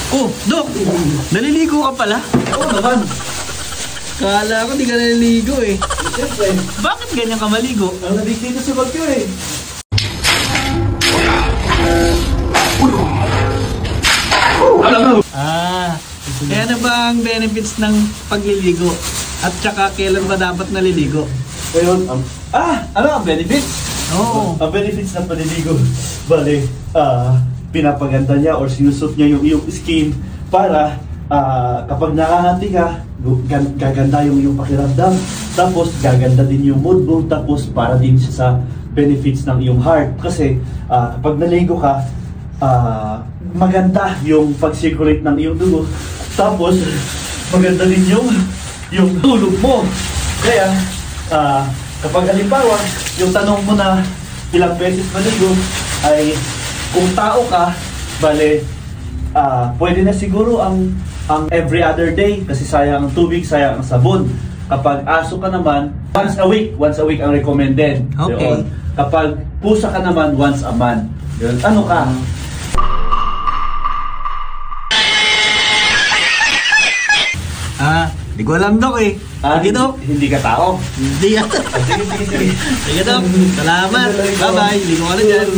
Oh, Dok! Naliligo ka pala? Oo naman. Kala ko di ka naliligo eh. Siyempre, Bakit ganyan ka maligo? ang nabig dito sa bagyo eh. Kaya na ba ang benefits ng pagliligo? At saka kailan ba dapat naliligo? Ngayon, ano ang benefits? Oo. Ang benefits ng paliligo, bale, pinapaganda niya or sinusot niya yung iyong skin para kapag nakangati ka, gaganda yung iyong pakiramdam. Tapos gaganda din yung mood mo. Tapos para din siya sa benefits ng iyong heart. Kasi kapag naligo ka, maganda yung pag-circulate ng iyong dugo. Tapos maganda din yung tulog mo. Kaya kapag halimbawa, yung tanong mo na ilang beses maligo ay kung tao ka, bale, pwede na siguro ang every other day kasi sayang ang tubig, sayang ang sabon. Kapag aso ka naman, once a week ang recommended. Okay. Yun. Kapag pusa ka naman, once a month. Yun. Ano ka? Di ko alam, Dok eh. Sige, Dok. Hindi ka tao. Hindi yan. Sige. Sige, Dok. Salamat. Bye-bye. Ligo ka na dyan.